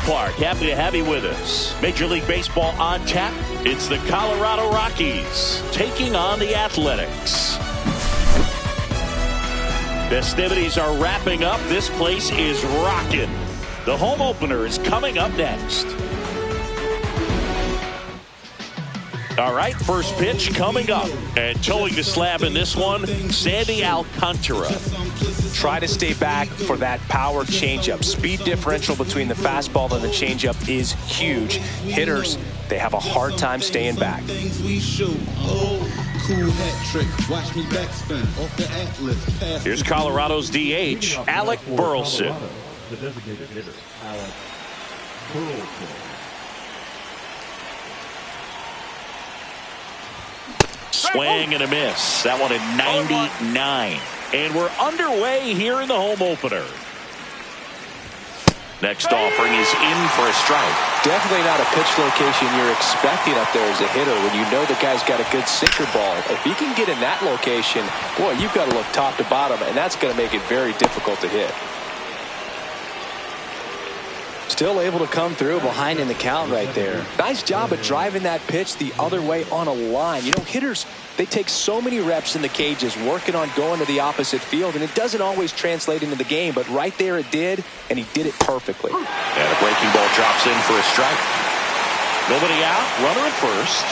Clark, happy to have you with us. Major League Baseball on tap. It's the Colorado Rockies taking on the Athletics. Festivities are wrapping up. This place is rocking. The home opener is coming up next. All right, first pitch coming up. And towing the slab in this one, Sandy Alcantara. Try to stay back for that power changeup. Speed differential between the fastball and the changeup is huge. Hitters, they have a hard time staying back. Here's Colorado's DH, Alec Burleson. The designated hitter, Alec Burleson. Swing and a miss. That one at 99. And we're underway here in the home opener. Next offering is in for a strike. Definitely not a pitch location you're expecting up there as a hitter when you know the guy's got a good sinker ball. If he can get in that location, boy, you've got to look top to bottom, and that's going to make it very difficult to hit. Still able to come through behind in the count right there. Nice job of driving that pitch the other way on a line. You know, hitters, they take so many reps in the cages working on going to the opposite field, and it doesn't always translate into the game, but right there it did, and he did it perfectly. And a breaking ball drops in for a strike. Nobody out, runner at first.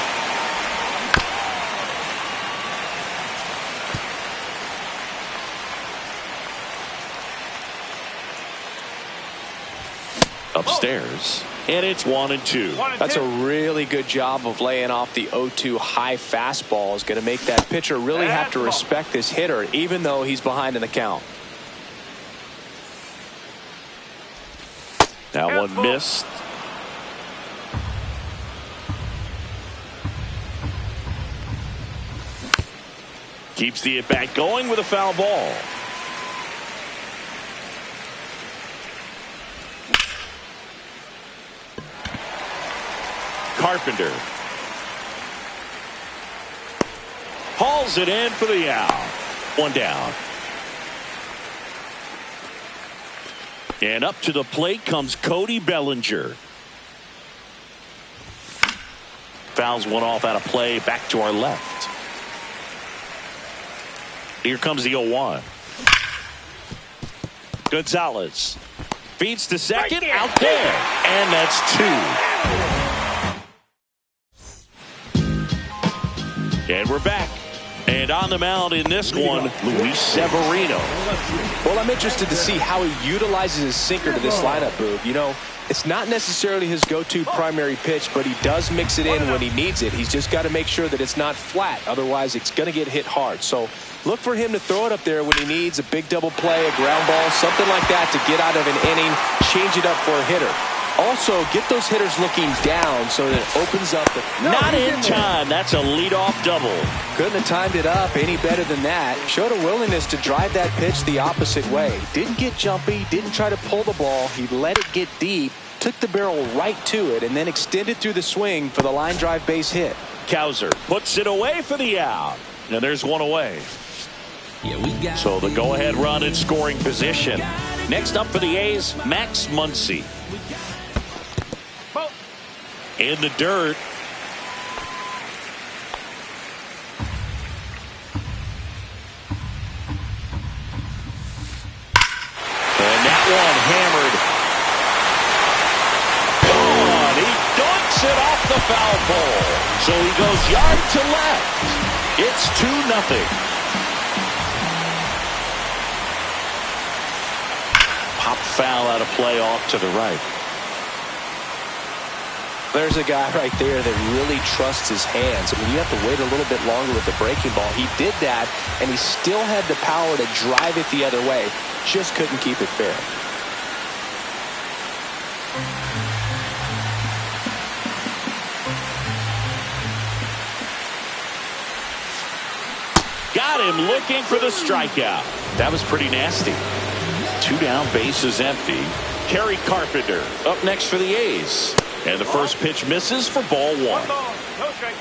Upstairs, and it's 1-2. That's a really good job of laying off the 0-2 high fastball. Is going to make that pitcher really have to respect this hitter, even though he's behind in the count. That one missed. Keeps the at-bat going with a foul ball. Carpenter hauls it in for the out. One down. And up to the plate comes Cody Bellinger. Fouls one off out of play, back to our left. Here comes the 0-1. Gonzalez feeds to second, out there, and that's two. And we're back. And on the mound in this one, Luis Severino. Well, I'm interested to see how he utilizes his sinker to this lineup, Boog. You know, it's not necessarily his go-to primary pitch, but he does mix it in when he needs it. He's just got to make sure that it's not flat. Otherwise, it's going to get hit hard. So look for him to throw it up there when he needs a big double play, a ground ball, something like that to get out of an inning, change it up for a hitter. Also, get those hitters looking down so that it opens up. Not in time. That's a leadoff double. Couldn't have timed it up any better than that. Showed a willingness to drive that pitch the opposite way. Didn't get jumpy, didn't try to pull the ball. He let it get deep, took the barrel right to it, and then extended through the swing for the line drive base hit. Kauser puts it away for the out. And there's one away. So the go-ahead run in scoring position. Next up for the A's, Max Muncy. In the dirt. And that one hammered. Gone. He dunks it off the foul pole. So he goes yard to left. It's 2-0. Pop foul out of play off to the right. There's a guy right there that really trusts his hands. I mean, you have to wait a little bit longer with the breaking ball. He did that, and he still had the power to drive it the other way. Just couldn't keep it fair. Got him looking for the strikeout. That was pretty nasty. 2 down, bases empty. Kerry Carpenter up next for the A's. And the first pitch misses for ball 1. No strike.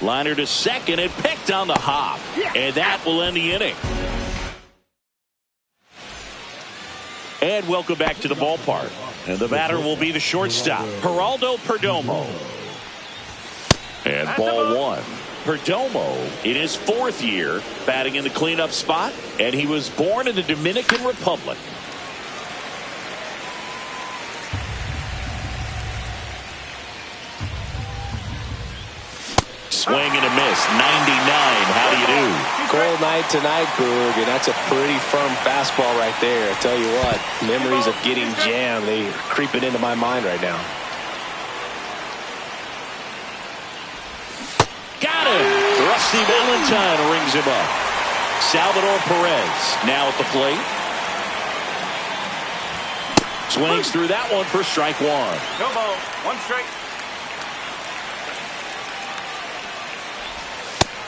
Liner to second and picked on the hop. And that will end the inning. And welcome back to the ballpark. And the batter will be the shortstop, Geraldo Perdomo. And ball one. Perdomo in his 4th year batting in the cleanup spot, and he was born in the Dominican Republic. Swing and a miss. 99. How do you do? Cold night tonight, Boog, and that's a pretty firm fastball right there. I tell you what, memories of getting jammed, they are creeping into my mind right now. Got him. Rusty Valentine rings him up. Salvador Perez now at the plate. Swings through that one for strike one. No ball. 1 strike.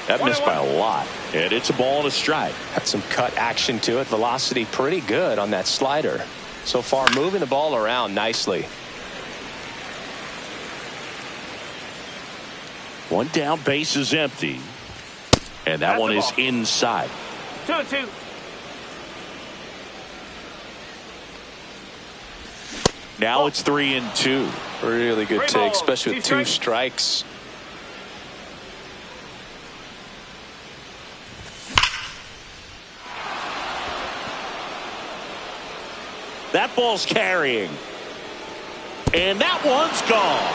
That missed by a lot. And it's a ball and a strike. Had some cut action to it. Velocity pretty good on that slider. So far moving the ball around nicely. 1 down, base is empty. And that one is inside. 2-2. Now it's 3-2. Really good take, especially with 2 strikes. That ball's carrying. And that one's gone.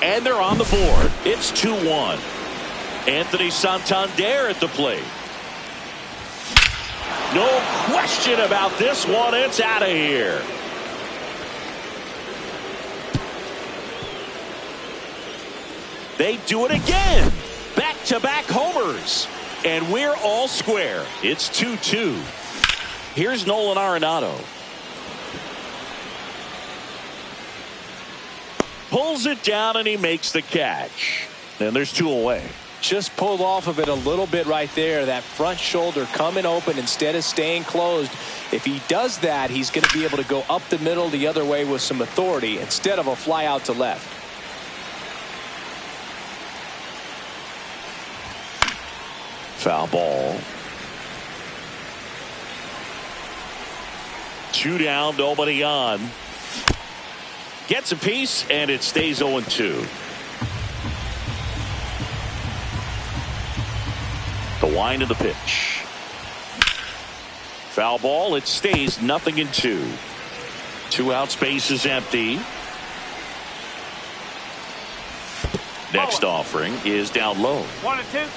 And they're on the board. It's 2-1. Anthony Santander at the plate. No question about this one. It's out of here. They do it again. Back-to-back homers. And we're all square. It's 2-2. Here's Nolan Arenado. Pulls it down and he makes the catch. And there's 2 away. Just pulled off of it a little bit right there. That front shoulder coming open instead of staying closed. If he does that, he's going to be able to go up the middle the other way with some authority instead of a fly out to left. Foul ball. 2 down, nobody on. Gets a piece, and it stays 0-2. The wind of the pitch. Foul ball, it stays 0-2. 2 out, space is empty. Next offering is down low. 1-2.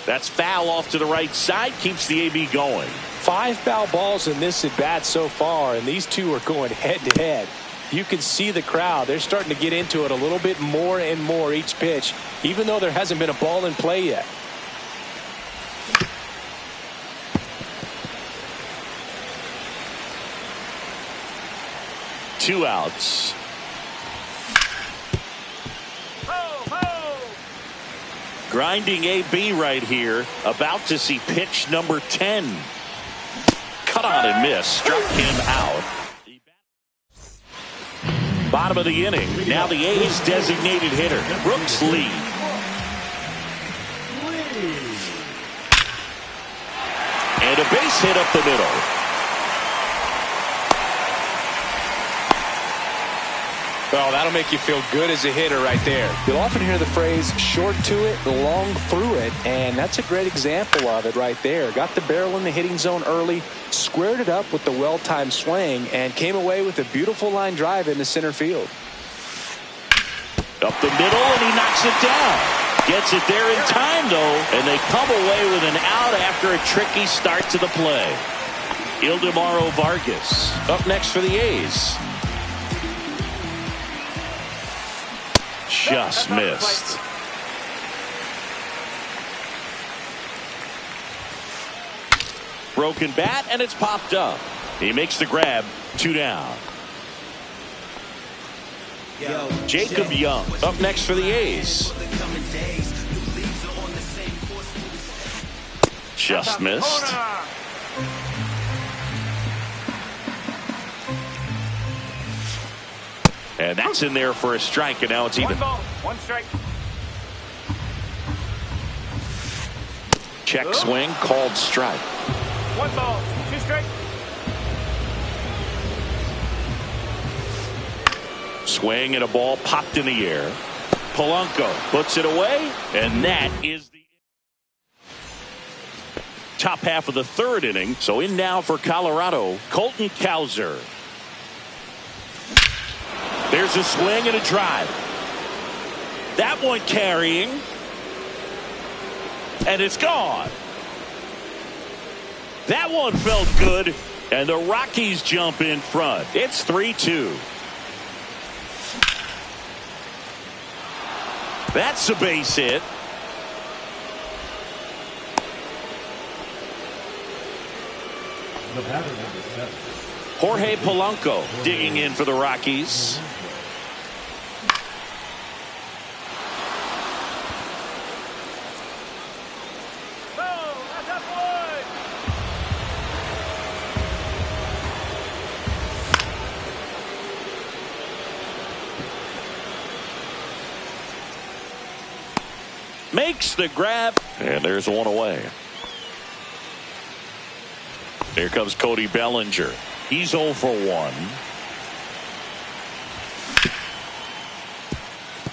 That's foul off to the right side, keeps the AB going. 5 foul balls in this at bat so far, and these 2 are going head to head. You can see the crowd. They're starting to get into it a little bit more and more each pitch, even though there hasn't been a ball in play yet. Two outs. Grinding AB right here, about to see pitch number 10. Cut on and miss, struck him out. Bottom of the inning, now the A's designated hitter, Brooks Lee. And a base hit up the middle. Well, that'll make you feel good as a hitter right there. You'll often hear the phrase short to it, long through it, and that's a great example of it right there. Got the barrel in the hitting zone early, squared it up with the well-timed swing, and came away with a beautiful line drive into center field. Up the middle, and he knocks it down. Gets it there in time, though, and they come away with an out after a tricky start to the play. Ildemaro Vargas up next for the A's. Just missed. Broken bat, and it's popped up. He makes the grab, 2 down. Jacob Young up next for the A's. Just missed. And that's in there for a strike, and now it's even. 1 ball, 1 strike. Check swing, called strike. 1 ball, 2 strike. Swing and a ball popped in the air. Polanco puts it away, and that is the top half of the 3rd inning. So in now for Colorado, Colton Cowser. There's a swing and a drive. That one carrying, and it's gone. That one felt good, and the Rockies jump in front. It's 3-2. That's a base hit. Jorge Polanco digging in for the Rockies. Makes the grab, and there's one away. Here comes Cody Bellinger. He's 0 for 1.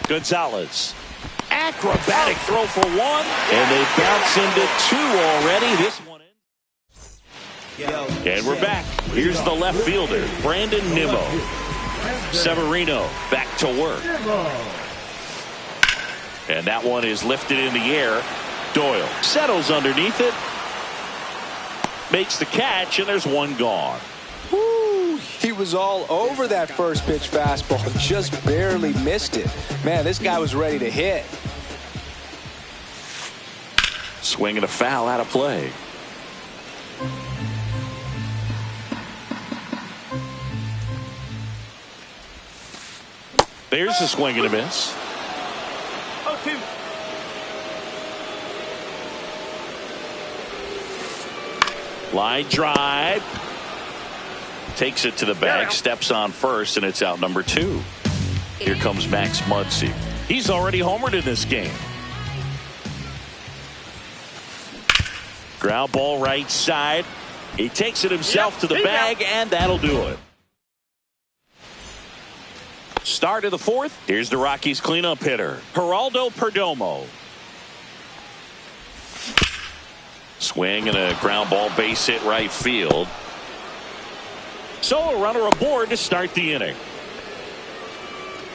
Gonzalez. Acrobatic throw for 1, and they bounce into 2 already. This one ends. And we're back. Here's the left fielder, Brandon Nimmo. Severino back to work. And that one is lifted in the air. Doyle settles underneath it. Makes the catch, and there's one gone. Woo, he was all over that first pitch fastball. Just barely missed it. Man, this guy was ready to hit. Swing and a foul out of play. There's a swing and a miss. 0-2. Line drive. Takes it to the bag, steps on first, and it's out number 2. Here comes Max Muncy. He's already homered in this game. Ground ball right side. He takes it himself to the bag, and that'll do it. Start of the 4th. Here's the Rockies cleanup hitter, Geraldo Perdomo. Swing and a ground ball base hit right field. So a runner aboard to start the inning.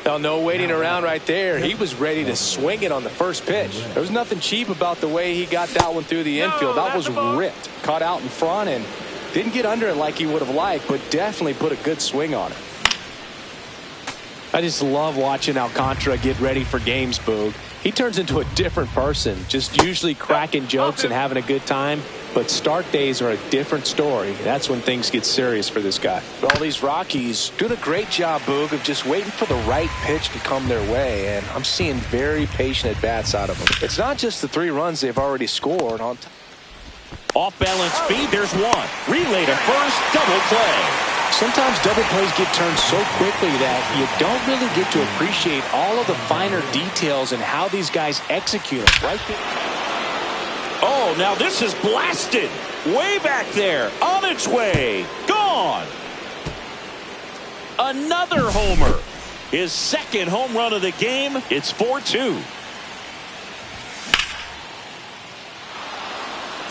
Now, no waiting around right there. He was ready to swing it on the first pitch. There was nothing cheap about the way he got that one through the infield. That was ripped. Caught out in front and didn't get under it like he would have liked, but definitely put a good swing on it. I just love watching Alcantara get ready for games, Boog. He turns into a different person, just usually cracking jokes and having a good time. But start days are a different story. That's when things get serious for this guy. All these Rockies doing a great job, Boog, of just waiting for the right pitch to come their way. And I'm seeing very patient at-bats out of them. It's not just the 3 runs they've already scored. Off balance feed, there's one. Relay to first, double play. Sometimes double plays get turned so quickly that you don't really get to appreciate all of the finer details and how these guys execute them. Right there. Oh, now this is blasted. Way back there. On its way. Gone. Another homer. His 2nd home run of the game. It's 4-2.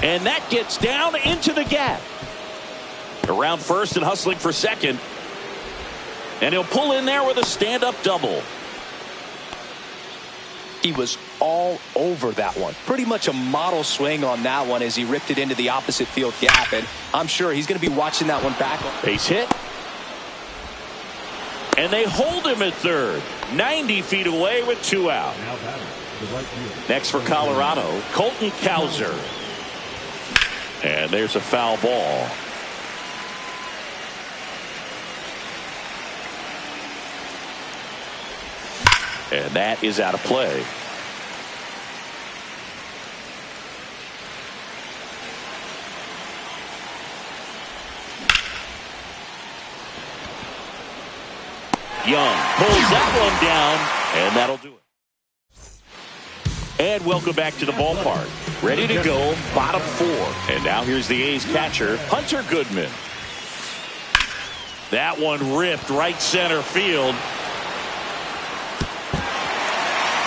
And that gets down into the gap. Around first and hustling for second. And he'll pull in there with a stand-up double. He was all over that one. Pretty much a model swing on that one as he ripped it into the opposite field gap. And I'm sure he's going to be watching that one back. Base hit. And they hold him at third. 90 feet away with 2 out. Next for Colorado, Colton Cowser. And there's a foul ball. And that is out of play. Young pulls that one down, and that'll do it. And welcome back to the ballpark. Ready to go, bottom 4. And now here's the A's catcher, Hunter Goodman. That one ripped right center field.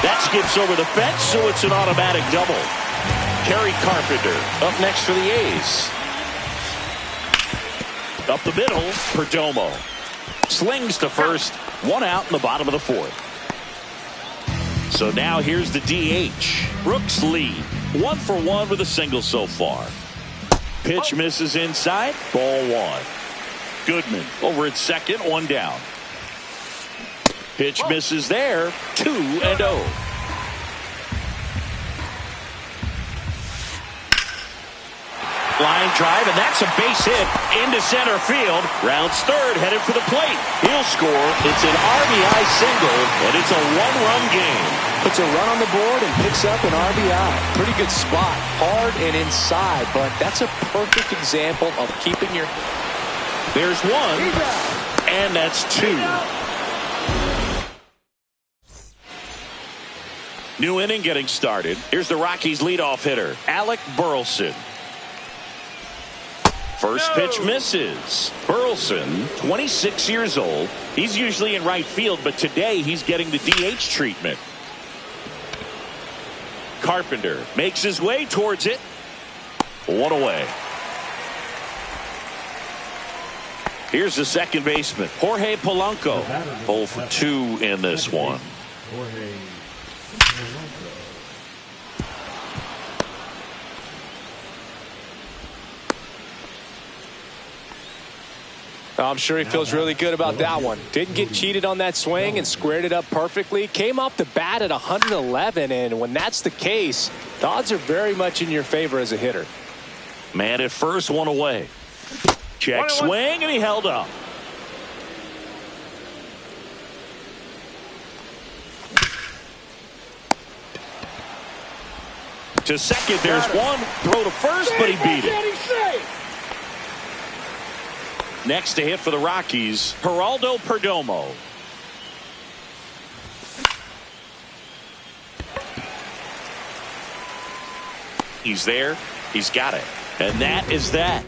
That skips over the fence, so it's an automatic double. Kerry Carpenter up next for the A's. Up the middle, Perdomo. Slings to first. 1 out in the bottom of the 4th. So now here's the DH. Brooks Lee. 1 for 1 with a single so far. Pitch misses inside. Ball 1. Goodman over at second. 1 down. Pitch misses there. 2-0. Line drive, and that's a base hit into center field. Rounds third, headed for the plate. He'll score. It's an RBI single, and it's a 1-run game. Puts a run on the board and picks up an RBI. Pretty good spot. Hard and inside, but that's a perfect example of keeping your... There's 1, and that's 2. New inning getting started. Here's the Rockies' leadoff hitter, Alec Burleson. First pitch misses. Burleson, 26 years old. He's usually in right field, but today he's getting the DH treatment. Carpenter makes his way towards it. 1 away. Here's the second baseman, Jorge Polanco. 0 for 2 in this one. I'm sure he feels really good about that one. Didn't get cheated on that swing and squared it up perfectly. Came off the bat at 111, and when that's the case, the odds are very much in your favor as a hitter. Man at first, 1 away. Check swing, and he held up. To second, there's 1. Throw to first, but he beat it. Next to hit for the Rockies, Geraldo Perdomo. He's there. He's got it. And that is that.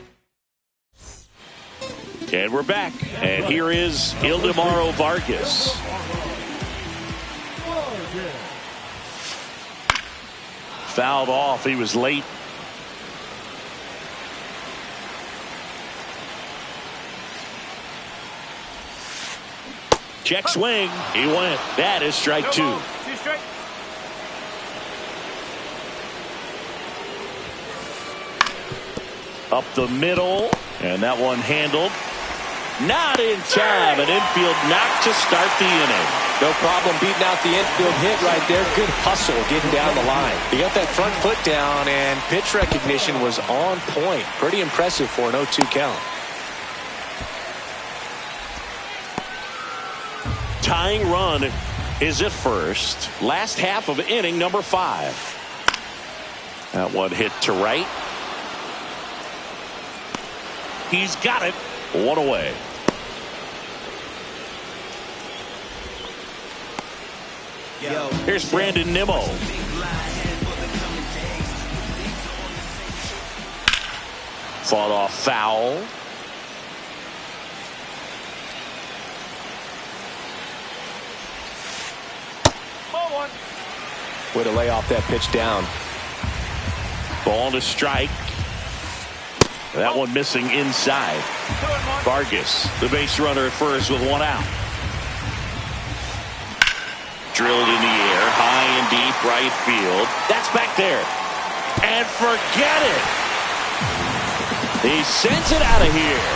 And we're back. And here is Ildemaro Vargas. Fouled off. He was late. Check swing. He went. That is strike 2. 2 strike. Up the middle. And that one handled. Not in time. An infield knock to start the inning. No problem beating out the infield hit right there. Good hustle getting down the line. He got that front foot down, and pitch recognition was on point. Pretty impressive for an 0-2 count. Tying run is at first. Last half of inning number 5. That one hit to right. He's got it. 1 away. Here's Brandon Nimmo. Fought off foul. Way to lay off that pitch down. Ball to strike. That one missing inside. Vargas, the base runner at first with 1 out. Drilled in the air, high and deep right field. That's back there. And forget it. He sends it out of here.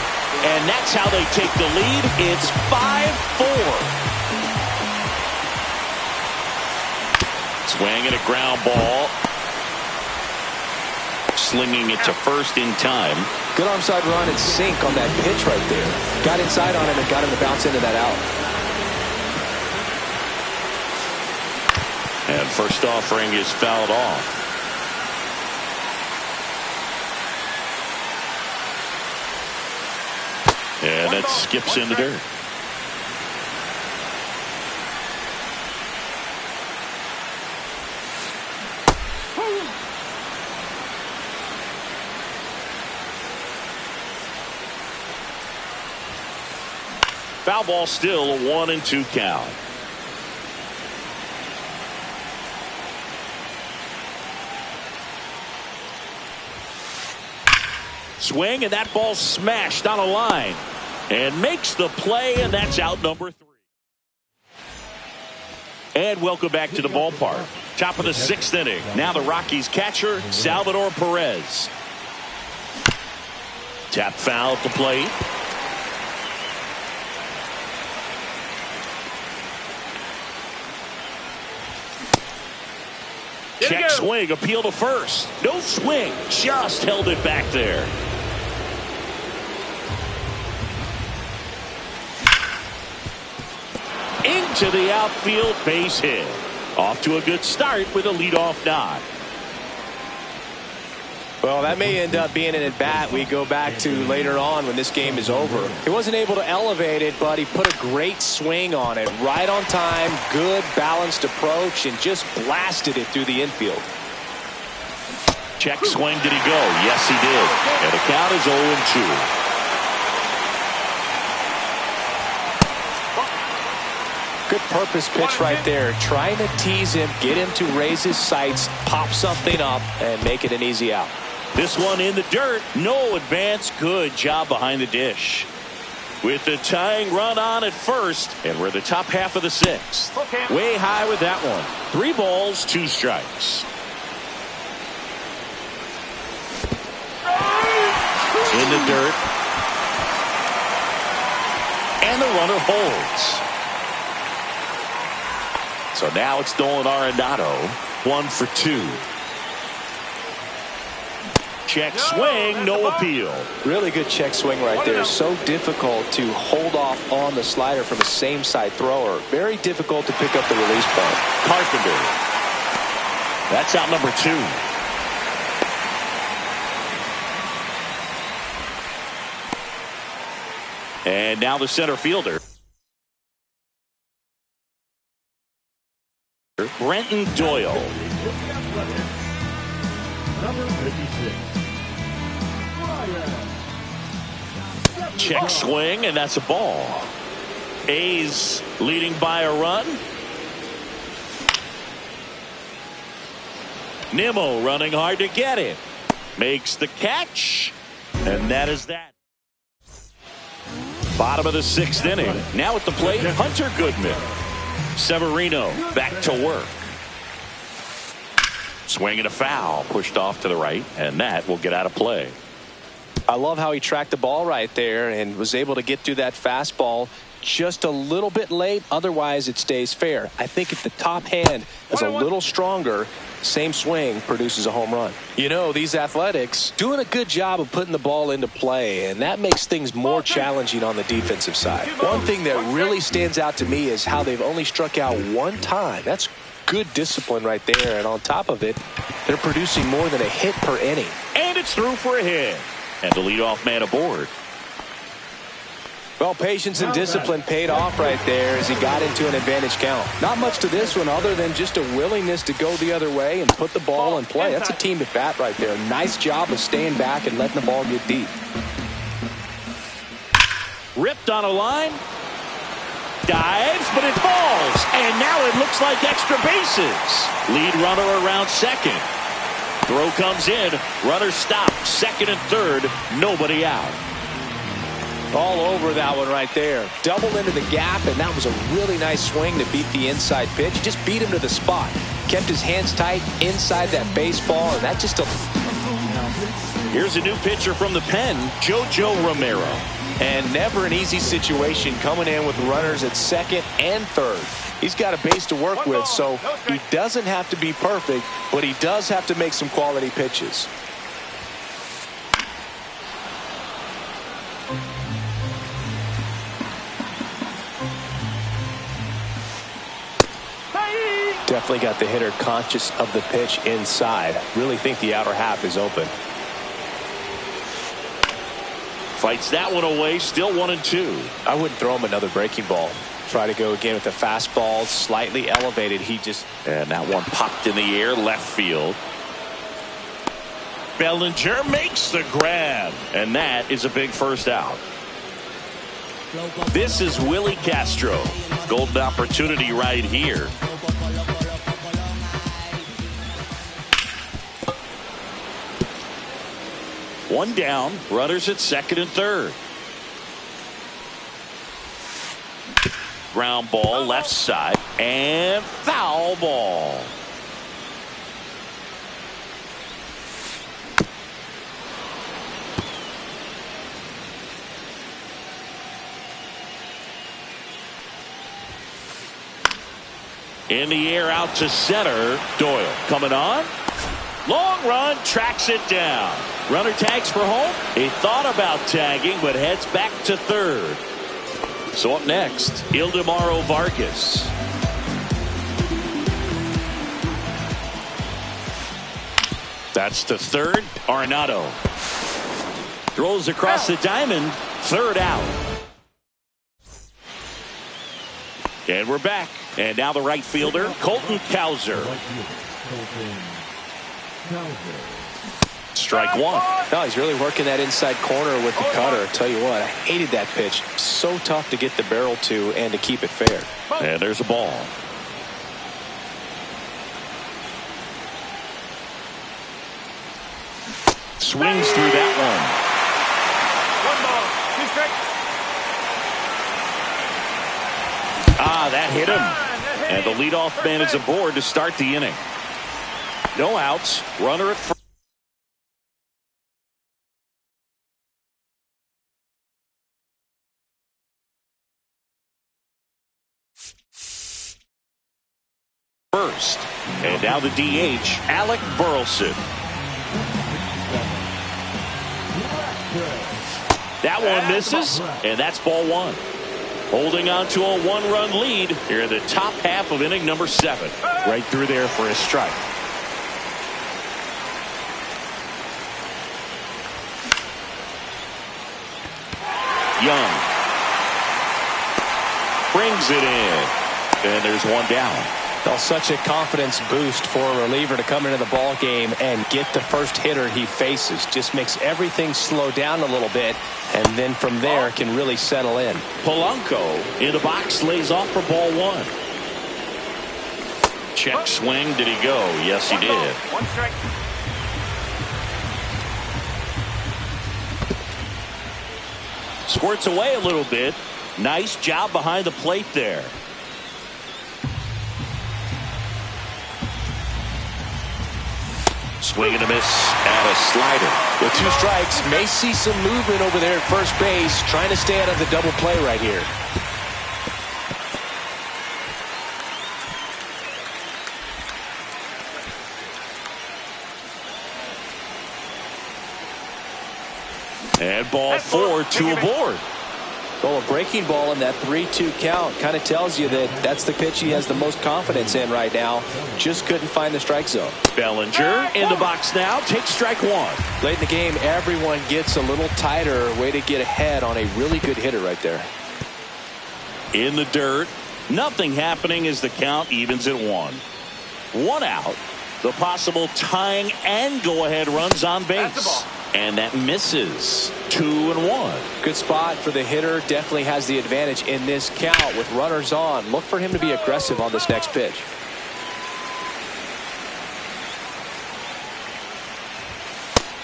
And that's how they take the lead. It's 5-4. Swinging a ground ball. Slinging it to first in time. Good onside run and sink on that pitch right there. Got inside on him and got him to bounce into that out. And first offering is fouled off. And it skips into dirt. Foul ball, still a 1-2 count. Swing, and that ball smashed on a line. And makes the play, and that's out number 3. And welcome back to the ballpark. Top of the 6th inning. Now the Rockies catcher, Salvador Perez. Tap foul at the plate. Check swing, appeal to first. No swing, just held it back there. Into the outfield, base hit. Off to a good start with a leadoff nod. Well, that may end up being an at-bat we go back to later on when this game is over. He wasn't able to elevate it, but he put a great swing on it. Right on time, good balanced approach, and just blasted it through the infield. Check swing, did he go? Yes, he did. And the count is 0-2. Good purpose pitch right there. Trying to tease him, get him to raise his sights, pop something up, and make it an easy out. This one in the dirt. No advance. Good job behind the dish. With the tying run on at first, and we're the top half of the 6th. Way high with that one. 3 balls, 2 strikes. In the dirt. And the runner holds. So now it's Nolan Arenado, 1 for 2. Check swing, no appeal. Really good check swing right there. So difficult to hold off on the slider from a same side thrower. Very difficult to pick up the release point. Carpenter. That's out number 2. And now the center fielder. Brenton Doyle. Check swing, and that's a ball. A's leading by a run. Nimmo running hard to get it. Makes the catch, and that is that. Bottom of the 6th inning. Now at the plate, Hunter Goodman. Severino back to work. Swing and a foul, pushed off to the right, and that will get out of play. I love how he tracked the ball right there and was able to get through that fastball just a little bit late. Otherwise, it stays fair. I think if the top hand is a little stronger, same swing produces a home run. You know, these Athletics doing a good job of putting the ball into play, and that makes things more challenging on the defensive side. One thing that really stands out to me is how they've only struck out 1 time. That's good discipline right there, and on top of it, they're producing more than a hit per inning. And it's through for a hit. And the leadoff man aboard. Well, patience and discipline paid off right there as he got into an advantage count. Not much to this one other than just a willingness to go the other way and put the ball in play. That's a team at bat right there. Nice job of staying back and letting the ball get deep. Ripped on a line. Dives, but it falls. And now it looks like extra bases. Lead runner around second. Throw comes in. Runner stopped. Second and third. Nobody out. All over that one right there. Doubled into the gap, and that was a really nice swing to beat the inside pitch. Just beat him to the spot. Kept his hands tight inside that baseball, and that just... Here's a new pitcher from the pen, JoJo Romero. And never an easy situation coming in with runners at second and third. He's got a base to work with, so he doesn't have to be perfect, but he does have to make some quality pitches. Definitely got the hitter conscious of the pitch inside. Really think the outer half is open. Fights that one away, still 1-2. I wouldn't throw him another breaking ball. Try to go again with the fastball, slightly elevated. And that one popped in the air, left field. Bellinger makes the grab, and that is a big first out. This is Willie Castro. Golden opportunity right here. One down, runners at second and third. Ground ball left side and foul ball. In the air out to center. Doyle coming on. Long run, tracks it down. Runner tags for home. He thought about tagging, but heads back to third. So up next, Ildemaro Vargas. That's to third. Arenado throws across the diamond. Third out. And we're back. And now the right fielder, Colton Cowser. Strike one. No, he's really working that inside corner with the cutter. Tell you what, I hated that pitch. So tough to get the barrel to and to keep it fair. And there's a ball. Swings through that one. One ball, two strikes. Ah, that hit him. And the leadoff man is aboard to start the inning. No outs. Runner at first. And now the DH, Alec Burleson. That one misses, and that's ball one. Holding on to a one-run lead here in the top half of inning number 7. Right through there for a strike. Young brings it in, and there's one down. Well, such a confidence boost for a reliever to come into the ball game and get the first hitter he faces. Just makes everything slow down a little bit, and then from there can really settle in. Polanco in the box lays off for ball one. Check swing. Did he go? Yes, he did. One strike. Squirts away a little bit. Nice job behind the plate there. Swing and a miss and a slider. With 2 strikes, may see some movement over there at first base, trying to stay out of the double play right here. And ball 4, 2 aboard. Well, a breaking ball in that 3-2 count kind of tells you that that's the pitch he has the most confidence in right now. Just couldn't find the strike zone. Bellinger in the box now. Takes strike one. Late in the game, everyone gets a little tighter. Way to get ahead on a really good hitter right there. In the dirt. Nothing happening as the count evens at 1. 1 out. The possible tying and go-ahead runs on base. And that misses. 2-1. Good spot for the hitter. Definitely has the advantage in this count with runners on. Look for him to be aggressive on this next pitch.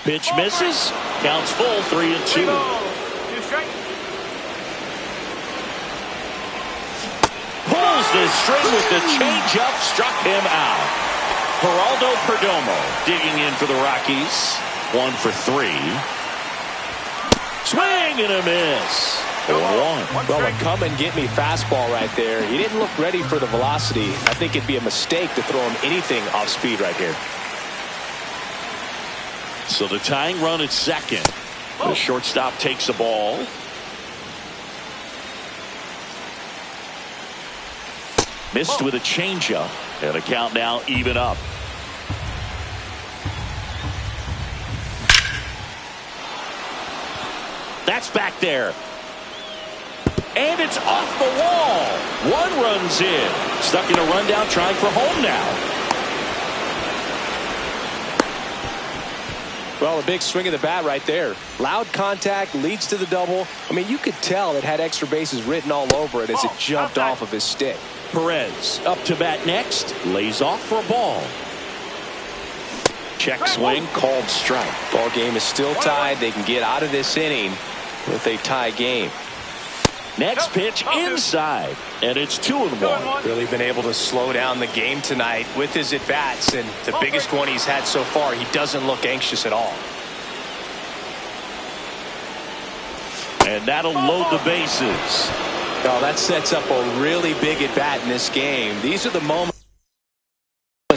Pitch misses. Counts full. 3-2. Two strikes. Pulls the string with the changeup. Struck him out. Geraldo Perdomo digging in for the Rockies. 1 for 3. Swing and a miss. 1. Well, a come and get me fastball right there. He didn't look ready for the velocity. I think it'd be a mistake to throw him anything off speed right here. So the tying run at second. The shortstop takes the ball. Missed with a changeup. And the count now even up. That's back there. And it's off the wall. 1 runs in. Stuck in a rundown, trying for home now. Well, a big swing of the bat right there. Loud contact, leads to the double. I mean, you could tell it had extra bases written all over it as it jumped off of his stick. Perez up to bat next. Lays off for a ball. Check swing, called strike. Ball game is still tied. They can get out of this inning with a tie game. Next pitch inside, and it's 2-1. Really been able to slow down the game tonight with his at-bats, and the biggest one he's had so far, he doesn't look anxious at all. And that'll load the bases. Oh, that sets up a really big at-bat in this game. These are the moments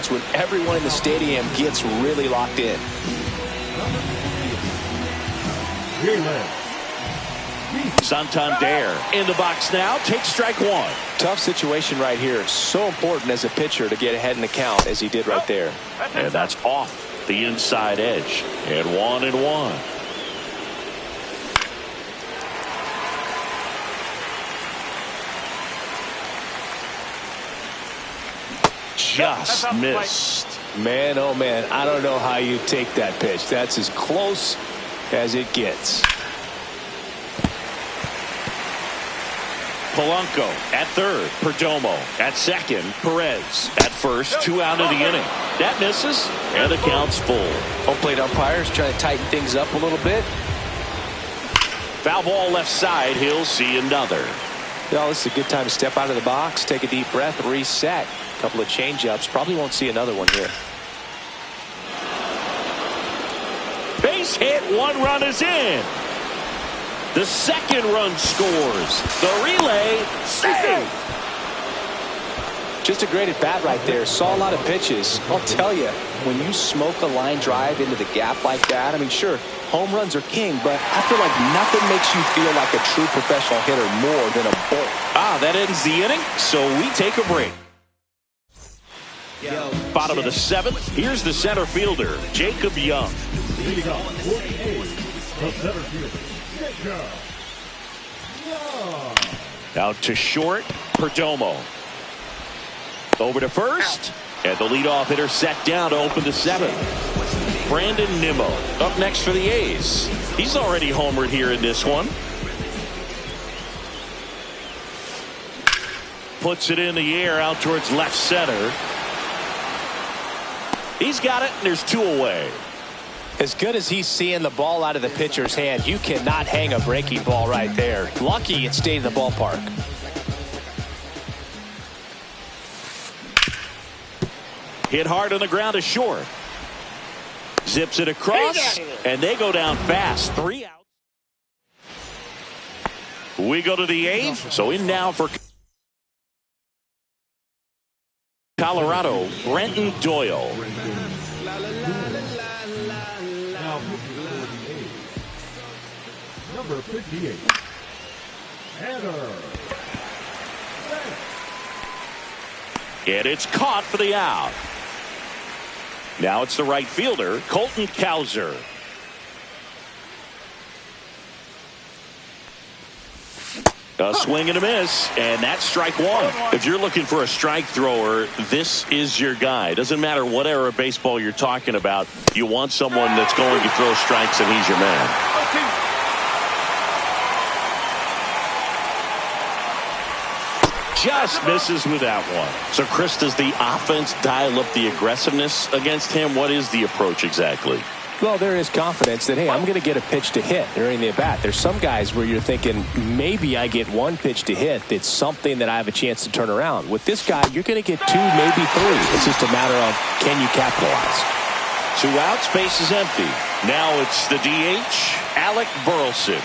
when everyone in the stadium gets really locked in. Santander in the box now. Takes strike one. Tough situation right here. So important as a pitcher to get ahead in the count as he did right there. And that's off the inside edge. And 1-1. Just missed. Man, oh man, I don't know how you take that pitch. That's as close as it gets. Polanco at third. Perdomo at second. Perez at first. 2 out of the inning. That misses, and the count's full. Home plate umpires trying to tighten things up a little bit. Foul ball left side. He'll see another. Well, this is a good time to step out of the box, take a deep breath, reset. A couple of change-ups. Probably won't see another one here. Base hit. 1 run is in. The second run scores. The relay safe. Just a great at bat right there. Saw a lot of pitches. I'll tell you, when you smoke a line drive into the gap like that, I mean, sure, home runs are king, but I feel like nothing makes you feel like a true professional hitter more than a bolt. That ends the inning, so we take a break. Bottom of the 7th. Here's the center fielder, Jacob Young. Out to short, Perdomo. Over to first, and the leadoff hitter set down to open the 7th. Brandon Nimmo up next for the A's. He's already homered here in this one. Puts it in the air out towards left center. He's got it, and there's 2 away. As good as he's seeing the ball out of the pitcher's hand, you cannot hang a breaking ball right there. Lucky it stayed in the ballpark. Hit hard on the ground to short. Zips it across, and they go down fast. 3 outs. We go to the 8th, so in now for Colorado, Brenton Doyle. Number 58. And it's caught for the out. Now it's the right fielder, Colton Cowser. A swing and a miss, and that's strike 1. If you're looking for a strike thrower, this is your guy. Doesn't matter what era of baseball you're talking about. You want someone that's going to throw strikes, and he's your man. Just misses with that one. So, Chris, does the offense dial up the aggressiveness against him? What is the approach exactly? Well, there is confidence that, hey, I'm going to get a pitch to hit during the at-bat. There's some guys where you're thinking, maybe I get 1 pitch to hit. It's something that I have a chance to turn around. With this guy, you're going to get 2, maybe 3. It's just a matter of, can you capitalize? 2 outs, base is empty. Now it's the DH, Alec Burleson.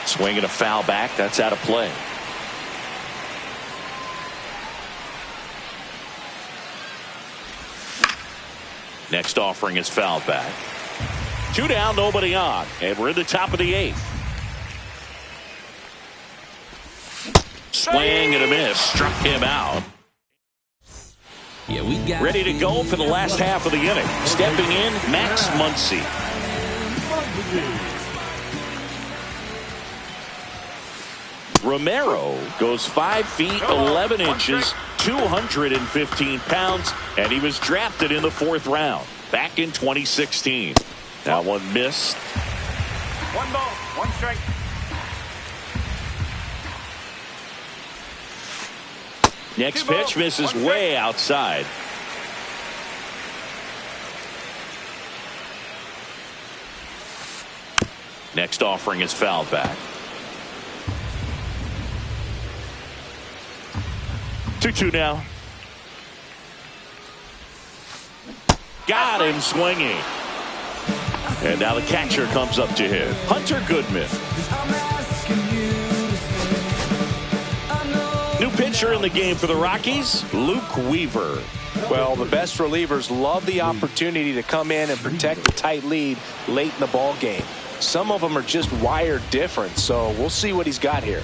Swinging a foul back. That's out of play. Next offering is fouled back. 2 down, nobody on. And we're in the top of the 8th. Swing and a miss. Struck him out. Yeah, we got ready to go for the last half of the inning. Stepping in, Max Muncy. Romero goes 5 feet 11 inches 215 pounds, and he was drafted in the 4th round back in 2016. That one missed. 1 ball, 1 strike. Next pitch misses way outside. Next offering is fouled back. 2-2 now. Got him swinging. And now the catcher comes up to hit. Hunter Goodman. New pitcher in the game for the Rockies, Luke Weaver. Well, the best relievers love the opportunity to come in and protect the tight lead late in the ball game. Some of them are just wired different, so we'll see what he's got here.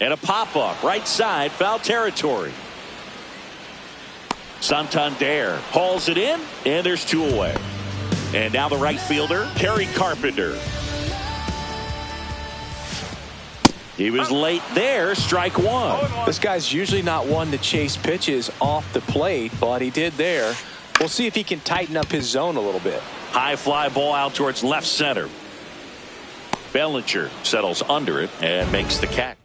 And a pop-up, right side, foul territory. Santander hauls it in, and there's 2 away. And now the right fielder, Kerry Carpenter. He was late there, strike 1. This guy's usually not one to chase pitches off the plate, but he did there. We'll see if he can tighten up his zone a little bit. High fly ball out towards left center. Bellinger settles under it and makes the catch.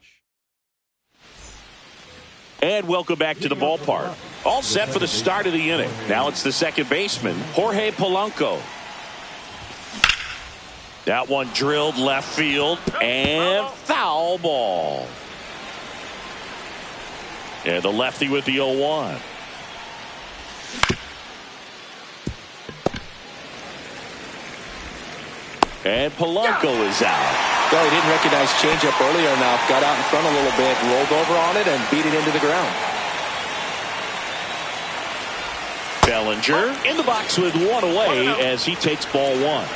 And welcome back to the ballpark. All set for the start of the inning. Now it's the second baseman, Jorge Polanco. That one drilled left field and foul ball. And the lefty with the 0-1. And Polanco is out. Well, he didn't recognize changeup earlier enough. Got out in front a little bit, rolled over on it, and beat it into the ground. Bellinger in the box with 1 away as he takes ball 1.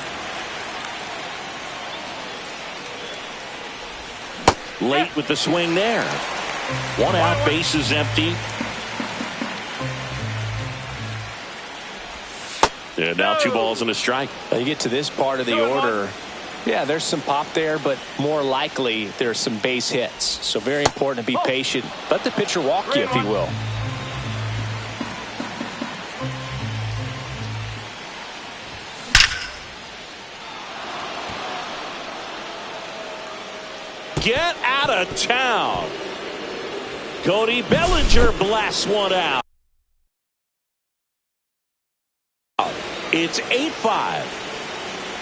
Late with the swing there. 1 out, bases empty. And now 2 balls and a strike. Now you get to this part of the order. Yeah, there's some pop there, but more likely there's some base hits. So very important to be patient. Let the pitcher walk you if he will. Get out of town. Cody Bellinger blasts one out. It's 8-5.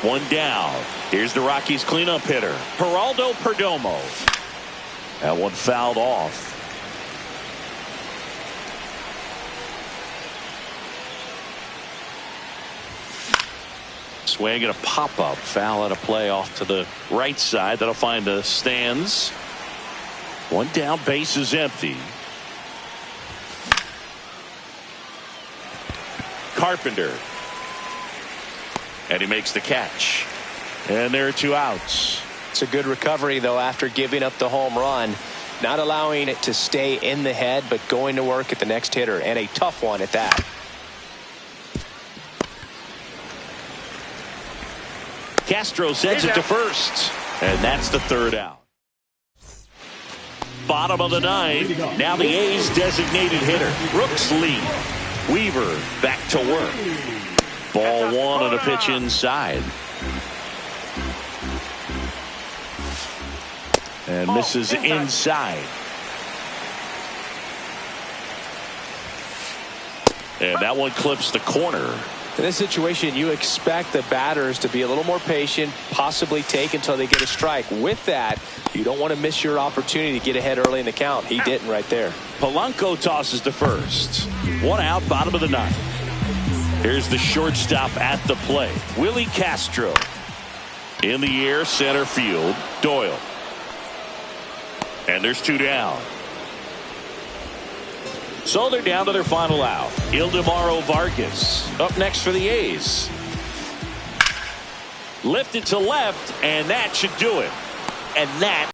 1 down. Here's the Rockies cleanup hitter, Geraldo Perdomo. That one fouled off. Swing and a pop-up. Foul out of play off to the right side. That'll find the stands. 1 down, base is empty. Carpenter. And he makes the catch. And there are 2 outs. It's a good recovery, though, after giving up the home run. Not allowing it to stay in the head, but going to work at the next hitter. And a tough one at that. Castro sends it to first. And that's the 3rd out. Bottom of the 9th. Now the A's designated hitter, Brooks Lee. Weaver back to work. Ball 1 on a pitch inside. And misses inside. And that one clips the corner. In this situation, you expect the batters to be a little more patient, possibly take until they get a strike. With that, you don't want to miss your opportunity to get ahead early in the count. He didn't right there. Polanco tosses to first. 1 out, bottom of the 9th. Here's the shortstop at the plate, Willie Castro. In the air, center field, Doyle. And there's 2 down. So they're down to their final out. Ildemaro Vargas up next for the A's. Lifted to left, and that should do it. And that